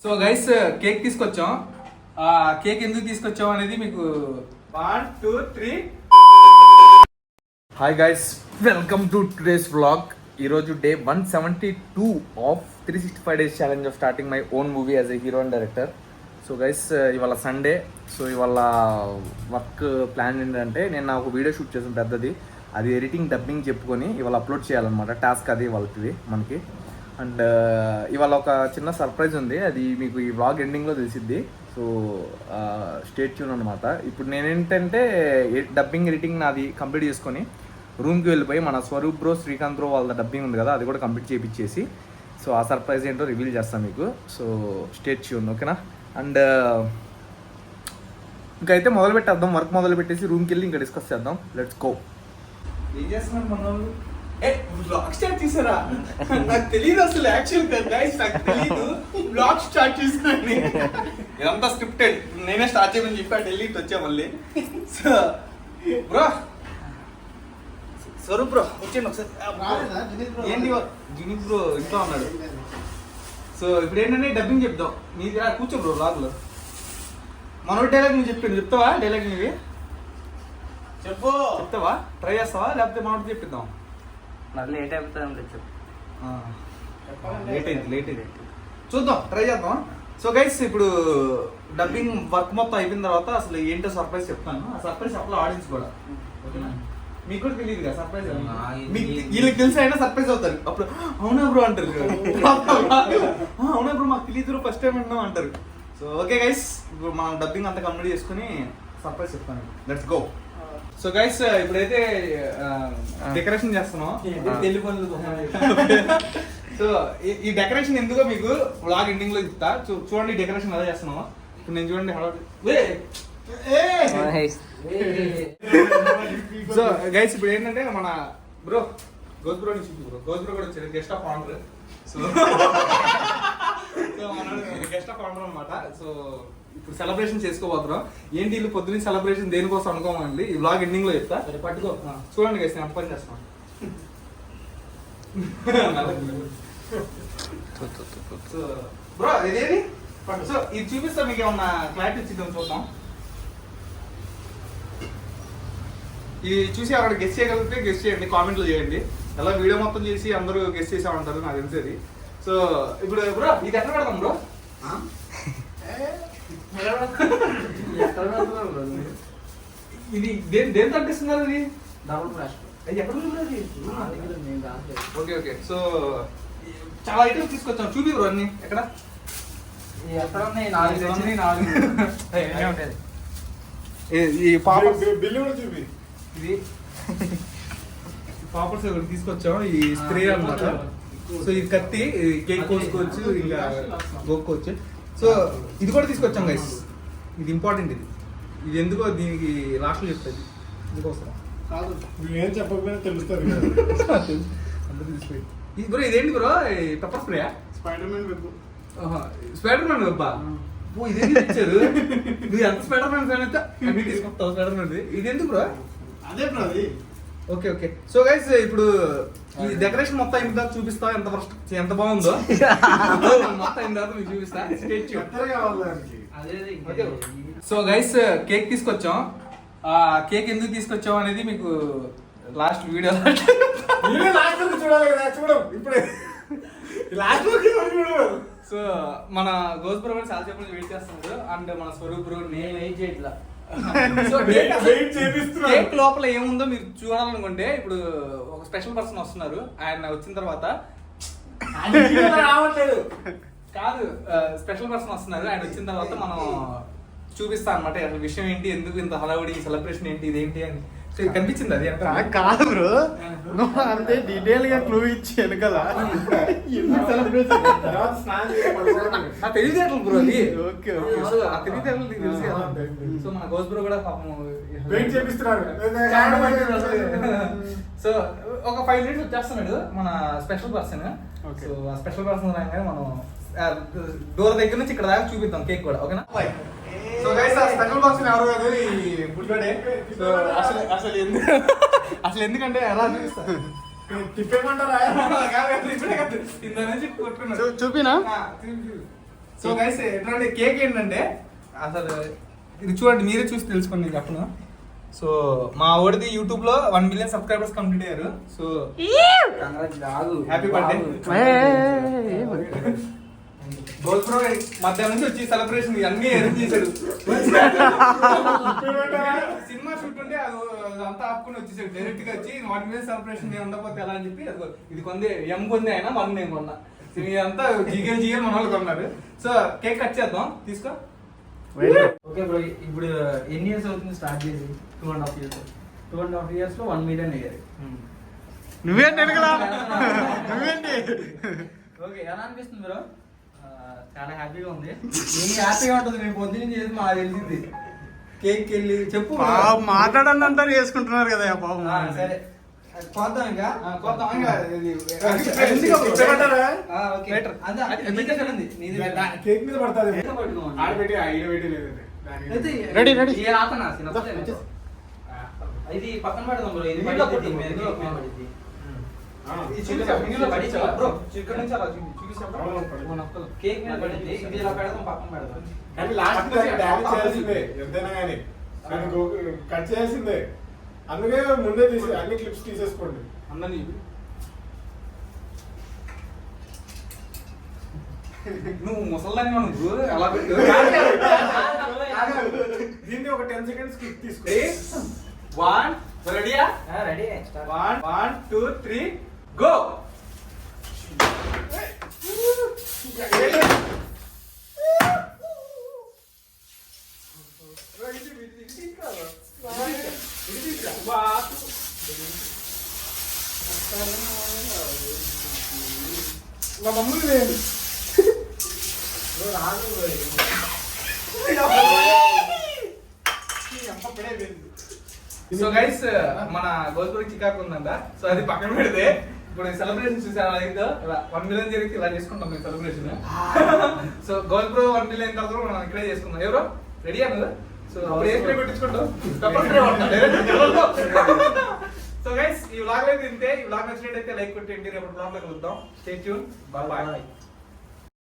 So guys cake తీసుకొచ్చాం. ఆ cake ఎందుకు తీసుకొచ్చాం అనేది మీకు 1 2 3. Hi guys, welcome to today's vlog. ఈరోజు day 172 of 365 days challenge of starting my own movie as a hero and director. So guys ఇవాళ Sunday. So ఇవాళ work plan ఏంటంటే నేను ఒక వీడియో షూట్ చేసాను పెద్దది, అది ఎడిటింగ్ డబ్బింగ్ చెప్పుకొని ఇవాళ అప్లోడ్ చేయాలన్నమాట. టాస్క్ అది వాళ్ళది మనకి. అండ్ ఇవాళ ఒక చిన్న సర్ప్రైజ్ ఉంది, అది మీకు ఈ వ్లాగ్ ఎండింగ్లో తెలిసిద్ది. సో స్టే ట్యూన్ అనమాట. ఇప్పుడు నేనేంటంటే డబ్బింగ్ ఎడిటింగ్ నాది కంప్లీట్ చేసుకొని రూమ్కి వెళ్ళిపోయి మన స్వరూప్ బ్రో, శ్రీకాంత్ బ్రో వాళ్ళ డబ్బింగ్ ఉంది కదా, అది కూడా కంప్లీట్ చేయించేసి సో ఆ సర్ప్రైజ్ ఏంటో రివీల్ చేస్తాను మీకు. సో స్టే ట్యూన్, ఓకేనా? అండ్ ఇంకైతే మొదలు పెట్టేద్దాం, వర్క్ మొదలు పెట్టేసి రూమ్కి వెళ్ళి ఇంకా డిస్కస్ చేద్దాం. Let's go. ఏం చేస్తున్నారు మన వాళ్ళు? బ్లాగ్ స్టార్ట్ చేశారా? నాకు తెలియదు అసలు. యాక్చువల్ గైస్ నాకు తెలియదు బ్లాగ్ స్టార్ట్ చేశాను. ఇదంతా స్క్రిప్టెడ్. నేనే స్టార్ట్ చేయమని చెప్పా, ఢిల్లీకి వచ్చా మళ్ళీ. సో బ్రో, స్వరూప్ బ్రో వచ్చేయండి ఒకసారి. ఏంటి జినిక్ బ్రో ఇంట్లో ఉన్నాడు. సో ఇప్పుడు ఏంటంటే డబ్బింగ్ చెప్దాం. నీ కూర్చో బ్రో బ్లాగ్లో. మనోడి డైలాగ్ నువ్వు చెప్పాను, చెప్తావా? డైలాగ్ నీవి చెప్పు. చెప్తావా? ట్రై చేస్తావా లేకపోతే మనోడి చెప్పిద్దాం? మరి లేట్ అయిపోతుంది. లేట్ అయింది చూద్దాం, ట్రై చేద్దాం. సో గైస్ ఇప్పుడు డబ్బింగ్ వర్క్ మొత్తం అయిపోయిన తర్వాత అసలు ఏంటో సర్ప్రైజ్ చెప్తాను. ఆ సర్ప్రైజ్ చెప్పాలి ఆడియన్స్ కూడా, ఓకేనా? మీకు కూడా తెలియదు కదా సర్ప్రైజ్. వీళ్ళకి తెలిసి అయినా సర్ప్రైజ్ అవుతారు. అప్పుడు అవునా బ్రో అంటారు, అవునా బ్రో మాకు తెలియదు ఫస్ట్ టైం విన్నాం అంటారు. సో ఓకే గైస్, ఇప్పుడు మనం డబ్బింగ్ అంతా కంప్లీట్ చేసుకుని సర్ప్రైజ్ చెప్తాను. Let's go. సో గైస్ ఇప్పుడైతే డెకరేషన్ చేస్తున్నాం. సో ఈ డెకరేషన్ ఎందుకో మీకు వ్లాగ్ ఎండింగ్ లో చెప్తా. చూడండి డెకరేషన్ ఎలా చేస్తున్నామో. ఇప్పుడు నేను చూడండి. సో గైస్ ఇప్పుడు ఏంటంటే మన బ్రో గోజ్ బ్రో నుంచి గోజ్ బ్రో కూడా వచ్చారు, గెస్ట్ ఆఫ్ ఆనర్. సో మన గెస్ట్ ఆఫ్ ఆనర్ అనమాట. సో ఇప్పుడు సెలబ్రేషన్ చేసుకోబోతున్నాం. ఏంటి వీళ్ళు పొద్దున్న సెలబ్రేషన్ దేనికోసం అనుకోమండి, ఈ వ్లాగ్ ఎండింగ్ లో చెప్తా. పట్టుకో చూడండి గైస్, నేను పని చేస్తాను. సో బ్రో ఇదేది. సో ఇది చూపిస్తా, మీకు ఏమన్నా క్లారిటీ వచ్చిందని చూద్దాం. ఇది చూసి ఎవరైనా గెస్ట్ చేయగలిగితే గెస్ట్ చేయండి, కామెంట్లు చేయండి. ఎలా వీడియో మొత్తం చేసి అందరూ గెస్ట్ చేసామంటారు నాకు తెలిసేది. సో ఇప్పుడు బ్రో ఇది ఎక్కడ పెడతాం బ్రో? ఇది దేని తగ్గిస్తున్నారు? ఇది డబుల్ ఫ్లాష్ ఎక్కడ? Okay okay. సో చాలా ఐటమ్స్ తీసుకొచ్చాం, చూపి బ్రో అన్ని. ఎక్కడ ఎక్కడ ఉన్నాయి? 4 ఈ పాపర్స్ బిల్లు కూడా చూపి. ఇది పాపర్స్ ఒకటి తీసుకొచ్చాం. ఈ స్ప్రే అన్నమాట. సో ఇది కత్తి, కేక్ కోసుకోవచ్చు, ఇంకా గోక్కోవచ్చు. సో ఇది కూడా తీసుకొచ్చాం గైస్. ఇది ఇంపార్టెంట్. ఇది ఎందుకో దీనికి లాస్ట్ లో చెప్తాది. ఇందుకోసం కాదు, ఏం చెప్పకపోయినా తెలుస్తుంది. బ్రో ఇదేంటి bro? Pepper spray? Spider man web. Spider man వెబ్బా? ఇది ఇచ్చారు. నువ్వు ఎంత స్పైడర్ మ్యాన్ ఫ్యాన్ అయితే అన్ని తీసుకొస్తావు స్పైడర్ మ్యాన్. ఇది ఎందుకు బ్రో? అదే బ్రో అది. Okay okay. సో గైస్ ఇప్పుడు ఈ డెకరేషన్ మొత్తం అయిన తర్వాత చూపిస్తా ఎంత బాగుందో. మొత్తం అయిన తర్వాత మీకు చూపిస్తా. సో గైస్ కేక్ తీసుకొచ్చాం. ఆ కేక్ ఎందుకు తీసుకొచ్చాం అనేది మీకు లాస్ట్ వీడియో చూడాలి కదా, చూడం ఇప్పుడే లాస్ట్. సో మన గోజ్ బ్రో చాలా సేపు నుంచి వెయిట్ చేస్తున్నారు. అండ్ మన స్వరూప్ బ్రో నేను వెయిట్ చేయట్లా. సో కేక్ లోపల ఏముందో మీరు చూడాలనుకుంటే ఇప్పుడు ఒక స్పెషల్ పర్సన్ వస్తున్నారు. ఆయన వచ్చిన తర్వాత రావట్లేదు కాదు, స్పెషల్ పర్సన్ వస్తున్నారు. ఆయన వచ్చిన తర్వాత మనం చూపిస్తా అనమాట అసలు విషయం ఏంటి, ఎందుకు ఇంత హడావుడి, సెలబ్రేషన్ ఏంటి, ఇదేంటి అని. సో ఇది కనిపించింది. అది కాదు బ్రో, అంతే డీటెయిల్ గా క్లూ ఇచ్చి వెనకాల తెలియదేట్లు బ్రో అది. ఓకే సో ఆ తెలియదేట్లు నీకు తెలుసు కదా. సో మన గోజ్ బ్రో కూడా పాపం వెయిట్ చేపిస్తున్నారు. సో ఒక 5 minutes వచ్చేస్తున్నాడు మన స్పెషల్ పర్సన్. సో ఆ స్పెషల్ పర్సన్ రాగానే మనం డోర్ దగ్గర నుంచి ఇక్కడ దాకా చూపిద్దాం కేక్ కూడా, ఓకేనా? సో గైస్ ఆ స్పెషల్ పర్సన్ ఎవరు కాదు, ఈ బుల్గడే. సో అసలు ఎందుకంటే ఎలా చూపిస్తారు తిప్పేమంటారా? ఇంత నుంచి కొట్టుకున్నాడు. చూపినా? సో గైస్ ఎటువంటి కేక్ ఏంటంటే అసలు ఇది చూడండి, మీరే చూసి తెలుసుకోండి చెప్పను. సో మా ఓడిది యూట్యూబ్ లో 1 మిలియన్ సబ్స్క్రైబర్స్ కంప్లీట్ అయ్యారు. So happy birthday goal pro. మధ్యాహ్నం నుంచి వచ్చి సెలబ్రేషన్ అన్ని అరేంజ్ చేశాడు. సినిమా షూట్ ఉంటే అది అంతా ఆపుకుని వచ్చేసాడు డైరెక్ట్ గా వచ్చి 1 మిలియన్ సెలబ్రేషన్ నేను ఉండకపోతే ఎలా అని చెప్పి ఇది కొంది ఎం కొంది అయినా 1 నేను కొన్నా. ఇదంతా జిగేల్ మన వాళ్ళు కొన్నారు. సో కేక్ కట్ చేద్దాం, తీసుకో. ఓకే బ్రో, ఇప్పుడు ఎన్ని ఇయర్స్ అవుతుంది స్టార్ట్ చేసి? 2.5 years. 2.5 years లో 1 million అయ్యారు. నువ్వేంటి వెనకలా? నువ్వేంటి? ఓకే, ఎలా అనిపిస్తుంది బ్రో? చాలా హ్యాపీగా ఉంది. ఏం హ్యాపీగా ఉంటుంది? మేము పొద్దున్న చేసి మాకు తెలిసింది. కేక్ వెళ్ళి చెప్పు. మాట్లాడండి అంటారు, చేసుకుంటున్నారు కదా పాపం. సరే కొద్దాం ఇంకా. కొత్త కేక్ మీద పడుతుంది. Ready ready. ఇది పక్కన పెడదాం బ్రో. ఇది పడిద్ది, మీద కేక్ మీద పడిద్ది. కేక్ మీద పడిద్ది, ఇది ఇలా పెడదాం, పక్కన పెడదాం. కానీ లాస్ట్ డ్యామేజ్ చేయాల్సిందే ఎంతైనా కానీ కట్ చేయాల్సిందే. అందుకే ముందే తీసి అన్ని క్లిప్స్ తీసేసుకోండి. అన్నని నువ్వు ముసల్దాన్ని నువ్వు అలా పెట్టు. దీన్ని ఒక 10 seconds క్లిప్ తీసుకో. 1 రెడీయా? రెడీ. 1 2 3 గో. మా మమ్మల్ని లేదు. సో గైస్ మన గోల్పూర్ చికాకు ఉందంట. సో అది పక్కన పెడితే ఇప్పుడు సెలబ్రేషన్ చూసాను అదైతే 1 మిలియన్ జరిగితే ఇలా చేసుకుంటాం మేము సెలబ్రేషన్. సో గోల్పూర్ 1 మిలియన్ తర్వాత మనం ఇక్కడే చేసుకుందాం. ఎవరో రెడీ అన్నది. సో అప్పుడు ఏ స్ప్రే పెట్టించుకుంటాం. సో గైస్ ఈ వ్లాగ్ లో ఇంతే. ఈ వ్లాగ్ నచ్చినట్టయితే లైక్ కొట్టండి. రేపు వ్లాగ్ లో కలుద్దాం. Stay tune. By by.